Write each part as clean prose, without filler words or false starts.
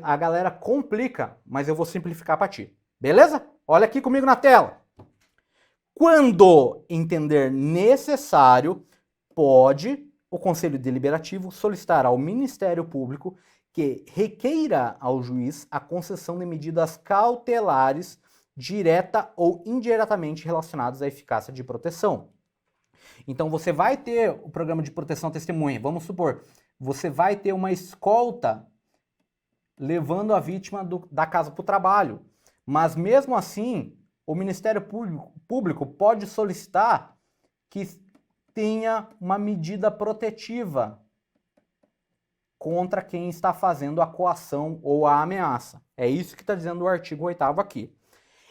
a galera complica, mas eu vou simplificar para ti. Beleza? Olha aqui comigo na tela. Quando entender necessário, pode o Conselho Deliberativo solicitar ao Ministério Público que requeira ao juiz a concessão de medidas cautelares direta ou indiretamente relacionadas à eficácia de proteção. Então você vai ter o programa de proteção à testemunha, vamos supor, você vai ter uma escolta levando a vítima da casa para o trabalho, mas mesmo assim o Ministério Público pode solicitar que tenha uma medida protetiva contra quem está fazendo a coação ou a ameaça. É isso que está dizendo o artigo 8º aqui.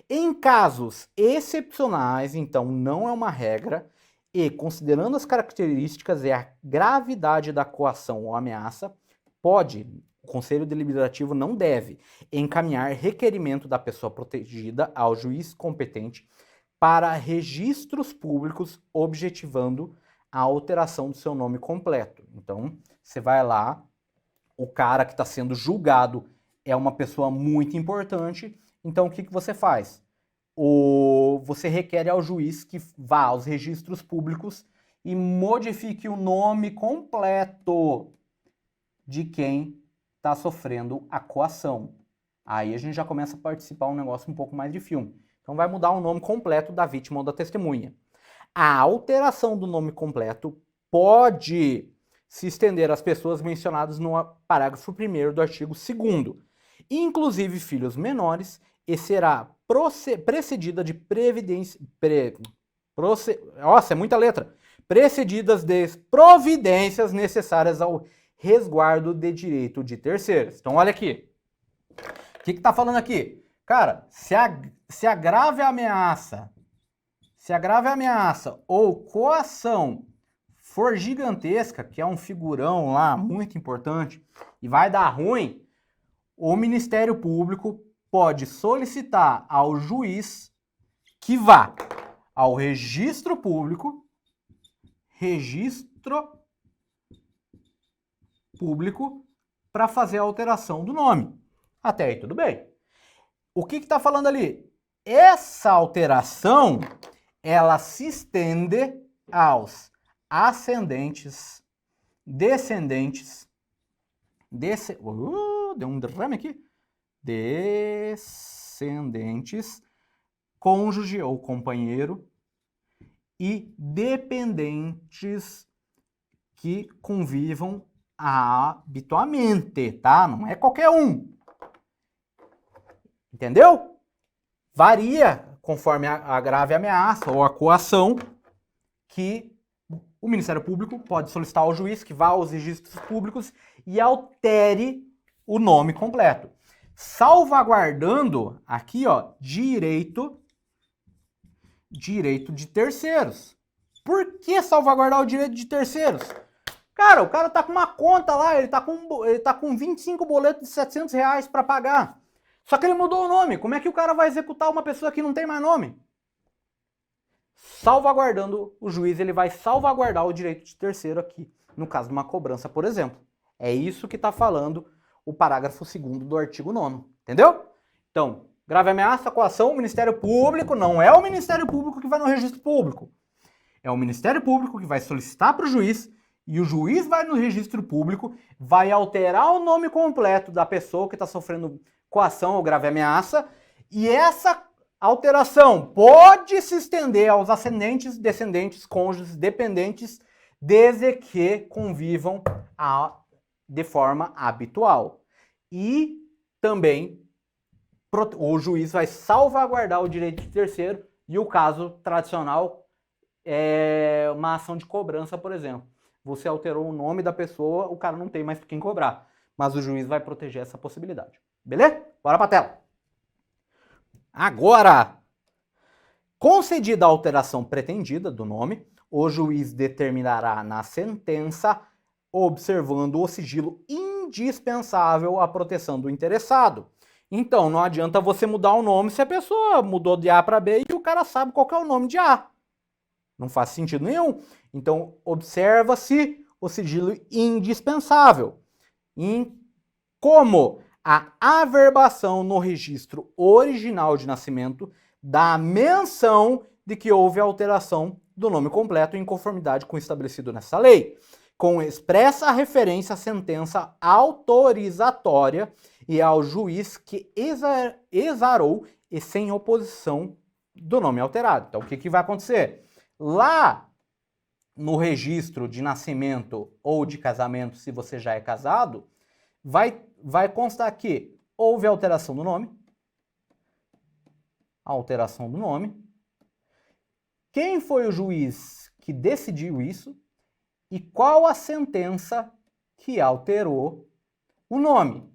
Em casos excepcionais, então não é uma regra, e considerando as características e a gravidade da coação ou ameaça, o Conselho Deliberativo não deve encaminhar requerimento da pessoa protegida ao juiz competente para registros públicos objetivando a alteração do seu nome completo. Então, você vai lá, o cara que está sendo julgado é uma pessoa muito importante, então o que você faz? Você requer ao juiz que vá aos registros públicos e modifique o nome completo de quem está sofrendo a coação. Aí a gente já começa a participar um negócio um pouco mais de filme. Então vai mudar o nome completo da vítima ou da testemunha. A alteração do nome completo pode se estender às pessoas mencionadas no parágrafo 1º do artigo 2º, inclusive filhos menores, e será precedida de Nossa, é muita letra. Precedidas de providências necessárias ao resguardo de direito de terceiros. Então olha aqui. O que está falando aqui? Cara, se a grave ameaça ou coação for gigantesca, que é um figurão lá muito importante, e vai dar ruim, o Ministério Público pode solicitar ao juiz que vá ao registro público, para fazer a alteração do nome. Até aí tudo bem. O que está falando ali? Essa alteração, ela se estende aos ascendentes, descendentes, deu um derrame aqui, descendentes, cônjuge ou companheiro e dependentes que convivam habitualmente, tá? Não é qualquer um. Entendeu? Varia conforme a grave ameaça ou a coação que o Ministério Público pode solicitar ao juiz que vá aos registros públicos e altere o nome completo. Salvaguardando aqui, ó, direito de terceiros. Por que salvaguardar o direito de terceiros? Cara, o cara tá com uma conta lá, ele tá com 25 boletos de R$700 para pagar. Só que ele mudou o nome. Como é que o cara vai executar uma pessoa que não tem mais nome? Salvaguardando, o juiz ele vai salvaguardar o direito de terceiro aqui, no caso de uma cobrança, por exemplo. É isso que está falando o parágrafo 2º do artigo 9º. Entendeu? Então, grave ameaça, coação, o Ministério Público, não é o Ministério Público que vai no registro público. É o Ministério Público que vai solicitar para o juiz, e o juiz vai no registro público, vai alterar o nome completo da pessoa que está sofrendo coação ou grave ameaça, e essa alteração pode se estender aos ascendentes, descendentes, cônjuges, dependentes, desde que convivam de forma habitual. E também o juiz vai salvaguardar o direito de terceiro, e o caso tradicional é uma ação de cobrança, por exemplo. Você alterou o nome da pessoa, o cara não tem mais quem cobrar, mas o juiz vai proteger essa possibilidade. Beleza? Bora pra tela. Agora, concedida a alteração pretendida do nome, o juiz determinará na sentença, observando o sigilo indispensável à proteção do interessado. Então, não adianta você mudar o nome se a pessoa mudou de A para B e o cara sabe qual que é o nome de A. Não faz sentido nenhum. Então, observa-se o sigilo indispensável. Como a averbação no registro original de nascimento da menção de que houve alteração do nome completo em conformidade com o estabelecido nessa lei, com expressa referência à sentença autorizatória e ao juiz que exarou e sem oposição do nome alterado. Então, o que vai acontecer? Lá no registro de nascimento ou de casamento, se você já é casado, vai constar que houve alteração do nome. Alteração do nome. Quem foi o juiz que decidiu isso? E qual a sentença que alterou o nome?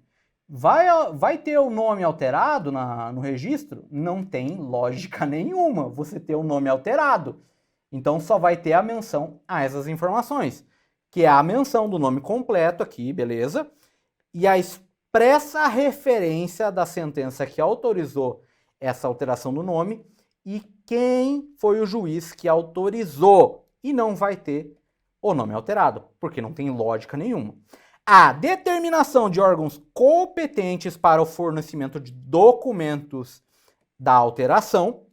Vai ter o nome alterado no registro? Não tem lógica nenhuma você ter o nome alterado. Então só vai ter a menção a essas informações, que é a menção do nome completo aqui, beleza? E a expressa referência da sentença que autorizou essa alteração do nome e quem foi o juiz que autorizou. E não vai ter o nome alterado, porque não tem lógica nenhuma. A determinação de órgãos competentes para o fornecimento de documentos da alteração,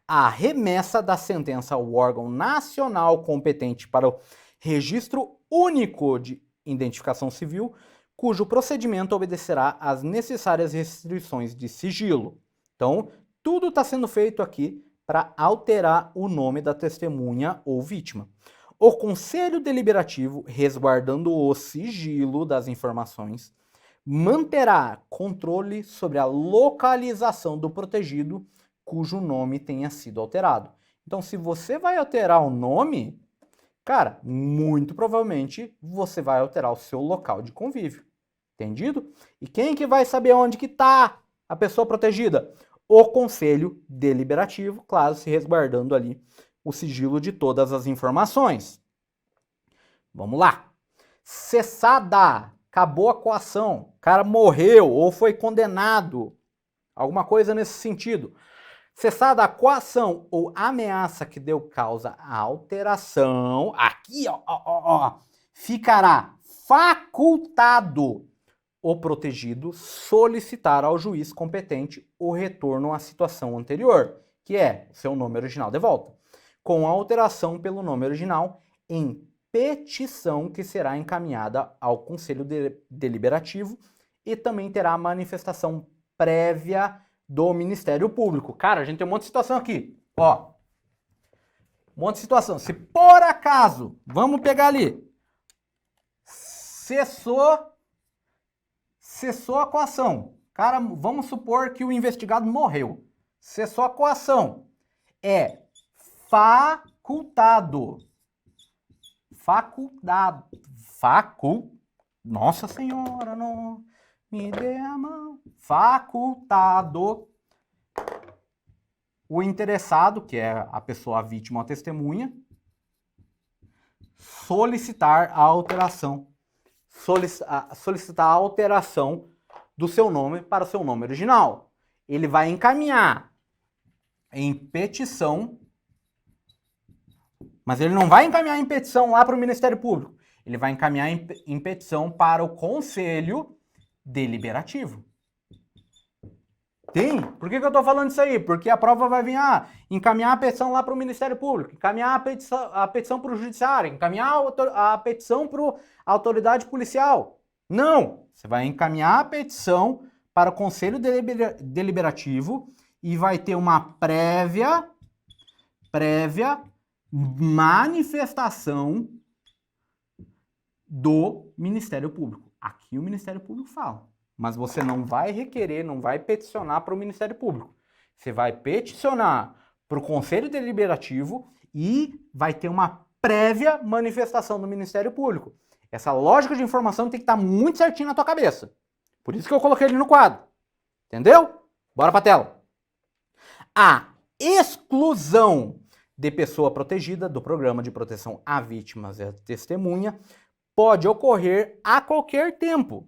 a remessa da sentença ao órgão nacional competente para o registro único de identificação civil, cujo procedimento obedecerá às necessárias restrições de sigilo. Então, tudo está sendo feito aqui para alterar o nome da testemunha ou vítima. O Conselho Deliberativo, resguardando o sigilo das informações, manterá controle sobre a localização do protegido cujo nome tenha sido alterado. Então, se você vai alterar o nome, cara, muito provavelmente você vai alterar o seu local de convívio. Entendido? E quem que vai saber onde que está a pessoa protegida? O Conselho Deliberativo, claro, se resguardando ali o sigilo de todas as informações. Vamos lá. Cessada. Acabou a coação. O cara morreu ou foi condenado. Alguma coisa nesse sentido. Cessada a coação ou ameaça que deu causa à alteração, aqui, ficará facultado o protegido solicitar ao juiz competente o retorno à situação anterior, que é o seu nome original de volta, com alteração pelo nome original em petição que será encaminhada ao Conselho Deliberativo e também terá a manifestação prévia do Ministério Público. Cara, a gente tem um monte de situação aqui, ó. Um monte de situação. Se por acaso, vamos pegar ali, cessou a coação. Cara, vamos supor que o investigado morreu. Cessou a coação. É facultado. Nossa Senhora, não me dê a mão. Facultado o interessado, que é a pessoa, a vítima ou a testemunha, solicitar a alteração. Solicitar a alteração do seu nome para o seu nome original. Ele vai encaminhar em petição, mas ele não vai encaminhar em petição lá para o Ministério Público. Ele vai encaminhar em petição para o Conselho Deliberativo. Tem? Por que eu estou falando isso aí? Porque a prova vai vir, encaminhar a petição lá para o Ministério Público, encaminhar a petição para o Judiciário, encaminhar a petição para a autoridade policial. Não! Você vai encaminhar a petição para o Conselho Deliberativo e vai ter uma prévia manifestação do Ministério Público. Aqui o Ministério Público fala. Mas você não vai requerer, não vai peticionar para o Ministério Público. Você vai peticionar para o Conselho Deliberativo e vai ter uma prévia manifestação do Ministério Público. Essa lógica de informação tem que estar muito certinho na tua cabeça. Por isso que eu coloquei ele no quadro. Entendeu? Bora para a tela. A exclusão de pessoa protegida do Programa de Proteção a Vítimas e a Testemunha pode ocorrer a qualquer tempo.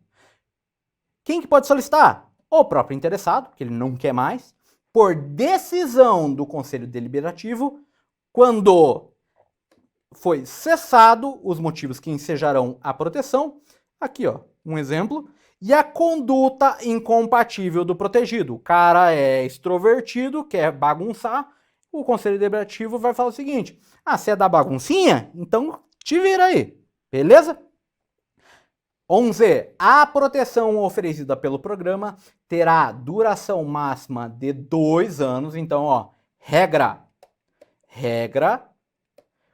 Quem que pode solicitar? O próprio interessado, que ele não quer mais, por decisão do Conselho Deliberativo, quando foi cessado os motivos que ensejarão a proteção. Aqui, ó, um exemplo, e a conduta incompatível do protegido. O cara é extrovertido, quer bagunçar, o conselho deliberativo vai falar o seguinte: ah, você é da baguncinha? Então te vira aí, beleza? 11. A proteção oferecida pelo programa terá duração máxima de 2 anos. Então, ó, regra.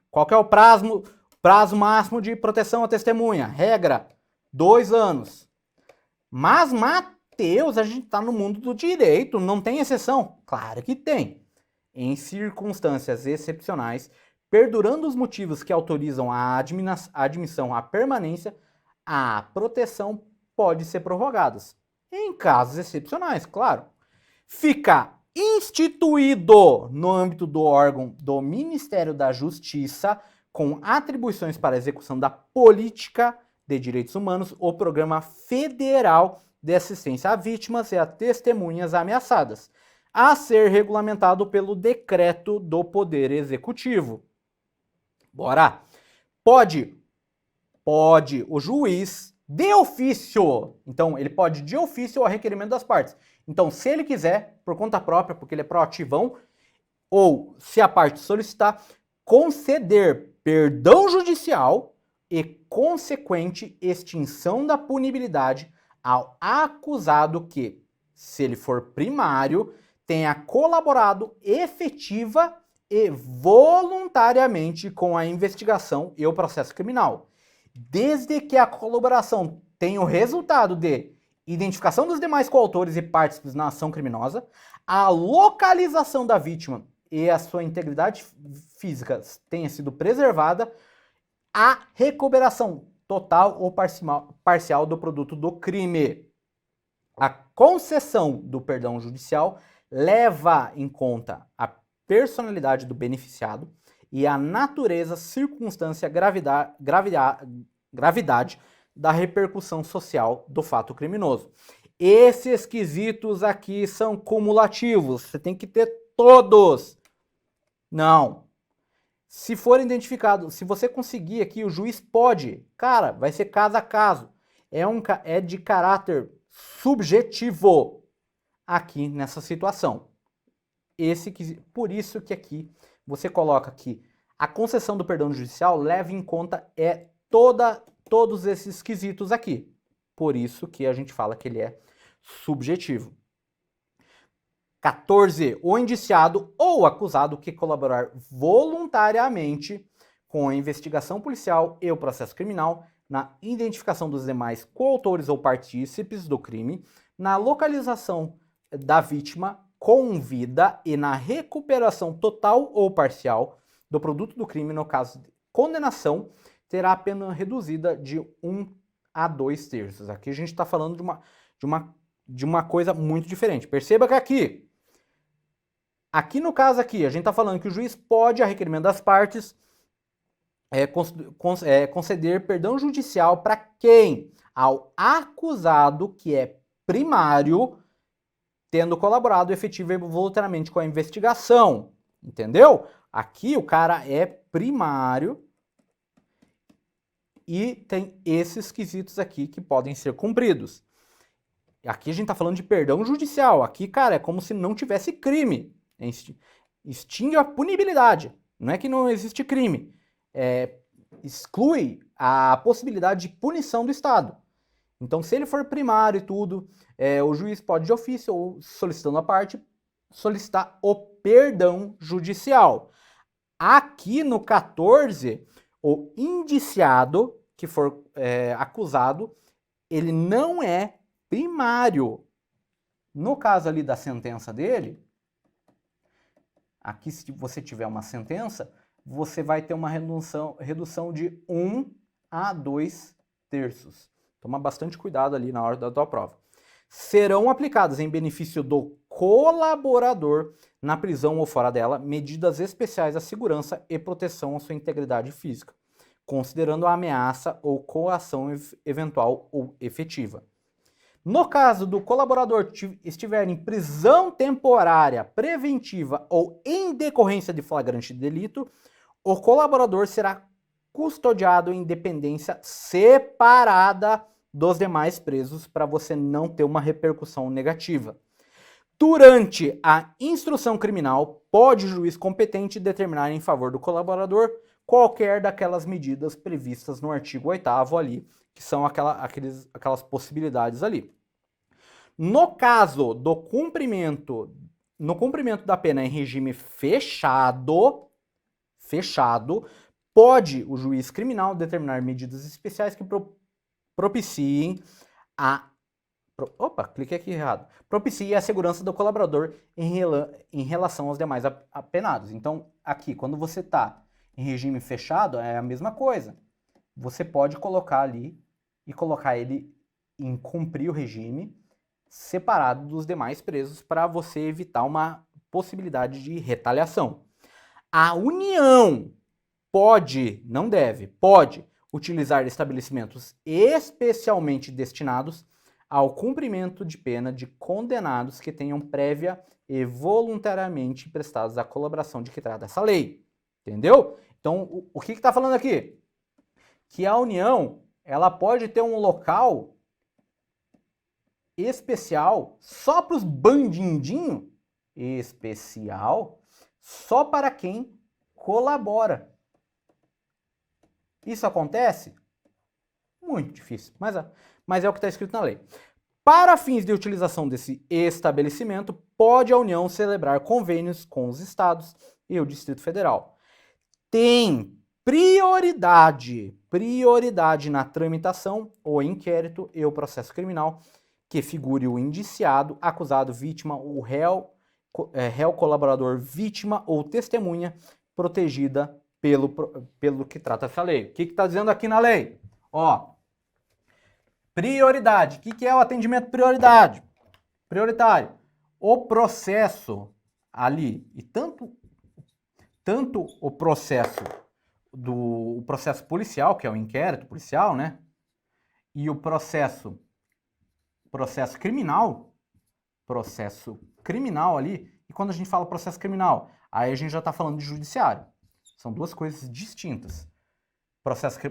Qual que é o prazo máximo de proteção à testemunha? Regra, 2 anos. Mas, Mateus, a gente está no mundo do direito, não tem exceção? Claro que tem. Em circunstâncias excepcionais, perdurando os motivos que autorizam a admissão à permanência, a proteção pode ser prorrogada. Em casos excepcionais, claro. Fica instituído no âmbito do órgão do Ministério da Justiça, com atribuições para a execução da política de direitos humanos, o Programa Federal de Assistência a Vítimas e a Testemunhas Ameaçadas, a ser regulamentado pelo decreto do Poder Executivo. Bora! Pode o juiz de ofício, então ele pode de ofício ao requerimento das partes. Então, se ele quiser, por conta própria, porque ele é proativão, ou se a parte solicitar, conceder perdão judicial e consequente extinção da punibilidade ao acusado que, se ele for primário, tenha colaborado efetiva e voluntariamente com a investigação e o processo criminal, desde que a colaboração tenha o resultado de identificação dos demais coautores e partícipes na ação criminosa, a localização da vítima e a sua integridade física tenha sido preservada, a recuperação total ou parcial do produto do crime. A concessão do perdão judicial leva em conta a personalidade do beneficiado e a natureza, circunstância, gravidade da repercussão social do fato criminoso. Esses quesitos aqui são cumulativos, você tem que ter todos. Não. Se for identificado, se você conseguir aqui, o juiz pode, cara, vai ser caso a caso. É de caráter subjetivo aqui nessa situação. Por isso que aqui você coloca que a concessão do perdão judicial leva em conta todos esses quesitos aqui. Por isso que a gente fala que ele é subjetivo. 14. O indiciado ou acusado que colaborar voluntariamente com a investigação policial e o processo criminal, na identificação dos demais coautores ou partícipes do crime, na localização da vítima com vida e na recuperação total ou parcial do produto do crime, no caso de condenação, terá a pena reduzida de 1 a 2 terços. Aqui a gente está falando de uma coisa muito diferente. Perceba que aqui no caso aqui, a gente está falando que o juiz pode, a requerimento das partes, conceder perdão judicial para quem? Ao acusado que é primário, tendo colaborado efetivo e voluntariamente com a investigação. Entendeu? Aqui o cara é primário e tem esses quesitos aqui que podem ser cumpridos. Aqui a gente está falando de perdão judicial. Aqui, cara, é como se não tivesse crime. Extingue a punibilidade. Não é que não existe crime. Exclui a possibilidade de punição do Estado. Então, se ele for primário e tudo, o juiz pode de ofício ou solicitando a parte, solicitar o perdão judicial. Aqui no 14, o indiciado que for acusado, ele não é primário. No caso ali da sentença dele, aqui se você tiver uma sentença, você vai ter uma redução de 1 a 2 terços. Toma bastante cuidado ali na hora da tua prova. Serão aplicadas em benefício do colaborador na prisão ou fora dela medidas especiais à segurança e proteção à sua integridade física, considerando a ameaça ou coação eventual ou efetiva. No caso do colaborador estiver em prisão temporária, preventiva ou em decorrência de flagrante delito, o colaborador será custodiado em dependência separada dos demais presos para você não ter uma repercussão negativa. Durante a instrução criminal, pode o juiz competente determinar em favor do colaborador qualquer daquelas medidas previstas no artigo 8º ali, que são aquelas possibilidades ali. No caso do cumprimento da pena em regime fechado, pode o juiz criminal determinar medidas especiais que propiciem a segurança do colaborador em relação aos demais apenados. Então, aqui, quando você está em regime fechado, é a mesma coisa. Você pode colocar ali e colocar ele em cumprir o regime separado dos demais presos para você evitar uma possibilidade de retaliação. A União pode utilizar estabelecimentos especialmente destinados ao cumprimento de pena de condenados que tenham prévia e voluntariamente prestados a colaboração de que trata essa lei. Entendeu? Então, o que está falando aqui? Que a União, ela pode ter um local especial só para os bandidinhos, especial só para quem colabora. Isso acontece? Muito difícil, mas é o que está escrito na lei. Para fins de utilização desse estabelecimento, pode a União celebrar convênios com os estados e o Distrito Federal. Tem prioridade na tramitação, o inquérito e o processo criminal que figure o indiciado, acusado, vítima, o réu, colaborador, vítima ou testemunha protegida pelo que trata essa lei. O que está dizendo aqui na lei? Ó, prioridade. O que é o atendimento prioritário? O processo ali, e tanto o processo policial, que é o inquérito policial, né? E o processo criminal ali, e quando a gente fala processo criminal, aí a gente já está falando de judiciário. São duas coisas distintas.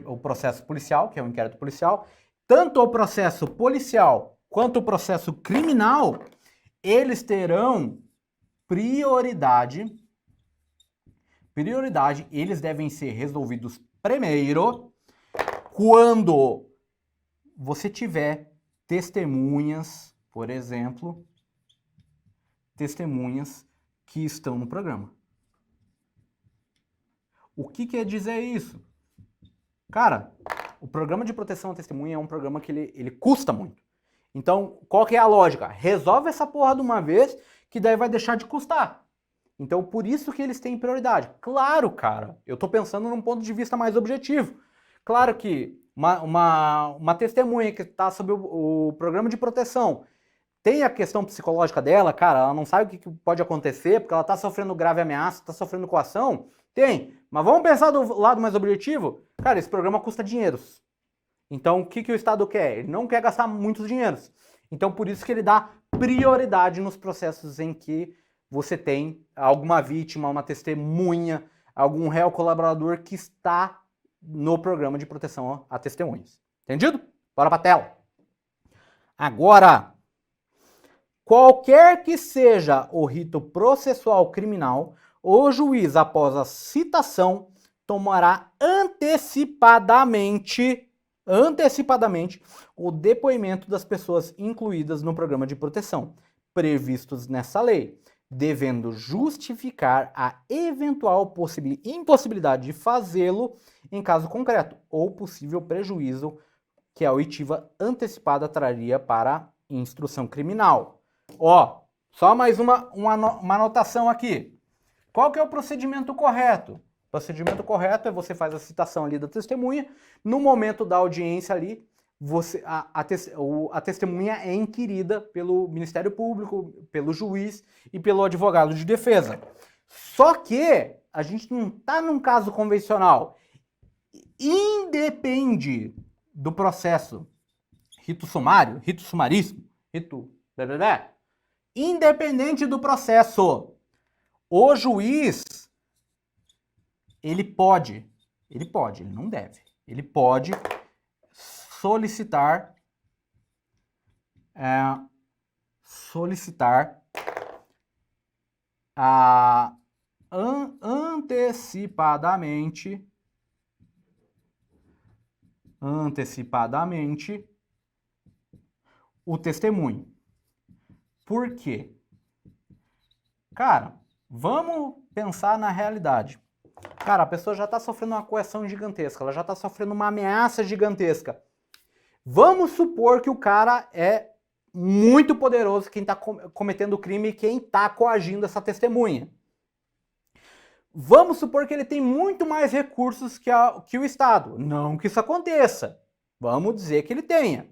O processo policial, que é o inquérito policial, tanto o processo policial quanto o processo criminal, eles terão prioridade, eles devem ser resolvidos primeiro quando você tiver testemunhas, por exemplo, que estão no programa. O que quer dizer isso? Cara, o programa de proteção à testemunha é um programa que ele custa muito. Então, qual que é a lógica? Resolve essa porra de uma vez, que daí vai deixar de custar. Então, por isso que eles têm prioridade. Claro, cara, eu tô pensando num ponto de vista mais objetivo. Claro que uma testemunha que está sob o programa de proteção tem a questão psicológica dela, cara, ela não sabe o que pode acontecer, porque ela está sofrendo grave ameaça, está sofrendo coação. Tem, mas vamos pensar do lado mais objetivo? Cara, esse programa custa dinheiros. Então, o que o Estado quer? Ele não quer gastar muitos dinheiros. Então, por isso que ele dá prioridade nos processos em que você tem alguma vítima, uma testemunha, algum réu colaborador que está no programa de proteção a testemunhas. Entendido? Bora pra tela. Agora, qualquer que seja o rito processual criminal, o juiz, após a citação, tomará antecipadamente o depoimento das pessoas incluídas no programa de proteção, previstos nessa lei, devendo justificar a eventual impossibilidade de fazê-lo em caso concreto, ou possível prejuízo que a oitiva antecipada traria para a instrução criminal. Ó, só mais uma anotação aqui. Qual que é o procedimento correto? O procedimento correto é você faz a citação ali da testemunha, no momento da audiência ali, a testemunha é inquirida pelo Ministério Público, pelo juiz e pelo advogado de defesa. Só que a gente não está num caso convencional. Independe do processo rito sumário, rito sumaríssimo, rito... Independente do processo, o juiz, ele não deve, ele pode solicitar solicitar antecipadamente o testemunho. Por quê? Cara, vamos pensar na realidade. Cara, a pessoa já está sofrendo uma coerção gigantesca, ela já está sofrendo uma ameaça gigantesca. Vamos supor que o cara é muito poderoso, quem está cometendo o crime e quem está coagindo essa testemunha. Vamos supor que ele tem muito mais recursos que o Estado. Não que isso aconteça. Vamos dizer que ele tenha.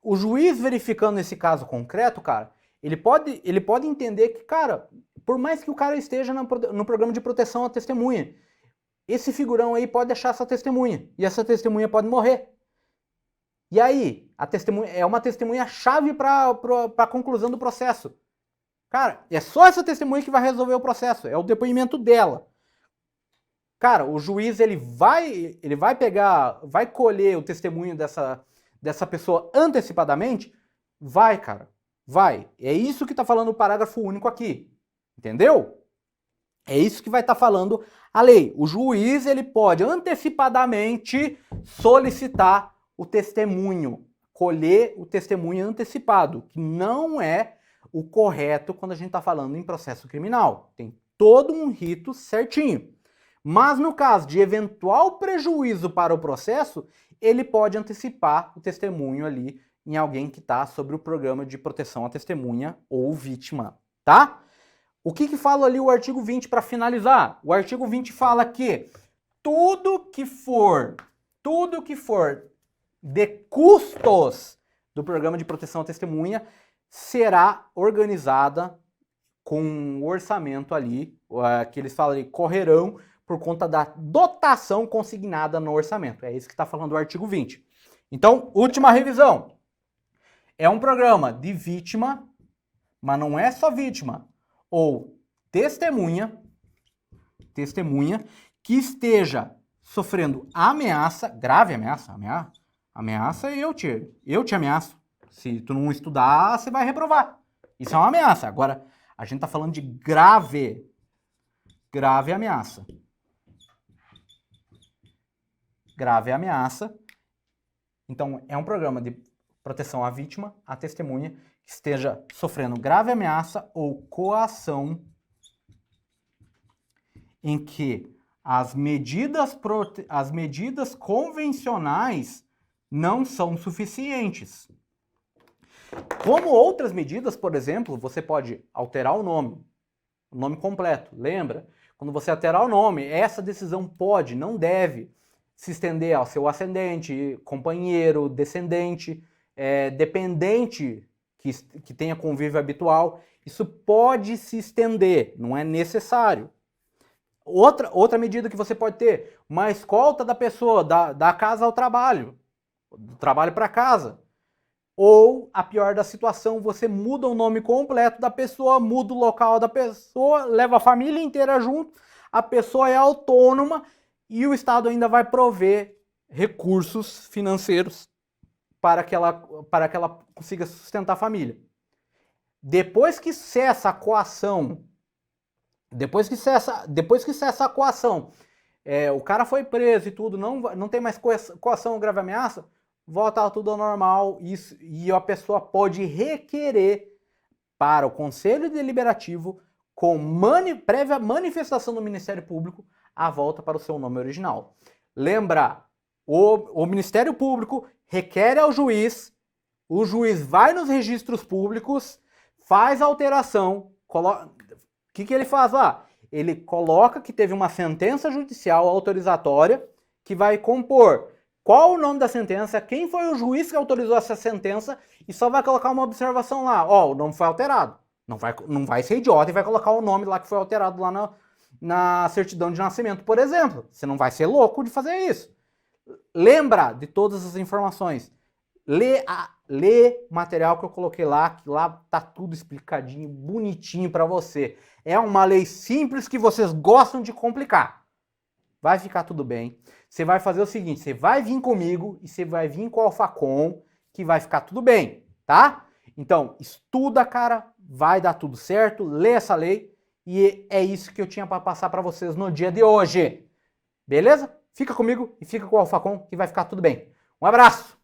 O juiz verificando esse caso concreto, cara, ele pode entender que, cara, por mais que o cara esteja no programa de proteção à testemunha, esse figurão aí pode deixar essa testemunha. E essa testemunha pode morrer. E aí, a testemunha é uma testemunha-chave para a conclusão do processo. Cara, é só essa testemunha que vai resolver o processo, é o depoimento dela. Cara, o juiz ele vai colher o testemunho dessa pessoa antecipadamente? Vai, cara, vai. É isso que está falando o parágrafo único aqui, entendeu? É isso que vai estar falando a lei. O juiz ele pode antecipadamente solicitar o testemunho, colher o testemunho antecipado, que não é o correto quando a gente está falando em processo criminal. Tem todo um rito certinho. Mas no caso de eventual prejuízo para o processo, ele pode antecipar o testemunho ali em alguém que está sobre o programa de proteção à testemunha ou vítima, tá? O que fala ali o artigo 20 para finalizar? O artigo 20 fala que tudo que for de custos do programa de proteção à testemunha será organizada com um orçamento ali, que eles falam ali, correrão por conta da dotação consignada no orçamento. É isso que está falando o artigo 20. Então, última revisão. É um programa de vítima, mas não é só vítima, ou testemunha que esteja sofrendo ameaça, grave ameaça, eu te ameaço. Se tu não estudar, você vai reprovar. Isso é uma ameaça. Agora, a gente tá falando de grave ameaça. Grave ameaça. Então, é um programa de proteção à vítima, à testemunha, que esteja sofrendo grave ameaça ou coação em que as medidas convencionais não são suficientes. Como outras medidas, por exemplo, você pode alterar o nome completo. Lembra? Quando você alterar o nome, essa decisão pode, não deve, se estender ao seu ascendente, companheiro, descendente, dependente que tenha convívio habitual. Isso pode se estender, não é necessário. Outra medida que você pode ter, uma escolta da pessoa, da casa ao trabalho, do trabalho para casa. Ou, a pior da situação, você muda o nome completo da pessoa, muda o local da pessoa, leva a família inteira junto, a pessoa é autônoma e o Estado ainda vai prover recursos financeiros para que ela consiga sustentar a família. Depois que cessa a coação, o cara foi preso e tudo, não tem mais coação ou grave ameaça, volta tudo ao normal, e a pessoa pode requerer para o Conselho Deliberativo, com prévia manifestação do Ministério Público, a volta para o seu nome original. Lembra, o Ministério Público requer ao juiz, o juiz vai nos registros públicos, faz a alteração, o que ele faz lá? Ele coloca que teve uma sentença judicial autorizatória que vai compor qual o nome da sentença, quem foi o juiz que autorizou essa sentença, e só vai colocar uma observação lá. Ó, o nome foi alterado. Não vai ser idiota e vai colocar o nome lá que foi alterado lá na certidão de nascimento, por exemplo. Você não vai ser louco de fazer isso. Lembra de todas as informações. Lê o material que eu coloquei lá, que lá tá tudo explicadinho, bonitinho para você. É uma lei simples que vocês gostam de complicar. Vai ficar tudo bem. Você vai fazer o seguinte, você vai vir comigo e você vai vir com o Alphacom, que vai ficar tudo bem. tá? Então, estuda, cara, vai dar tudo certo, lê essa lei e é isso que eu tinha para passar para vocês no dia de hoje. Beleza? Fica comigo e fica com o AlphaCom que vai ficar tudo bem. Um abraço!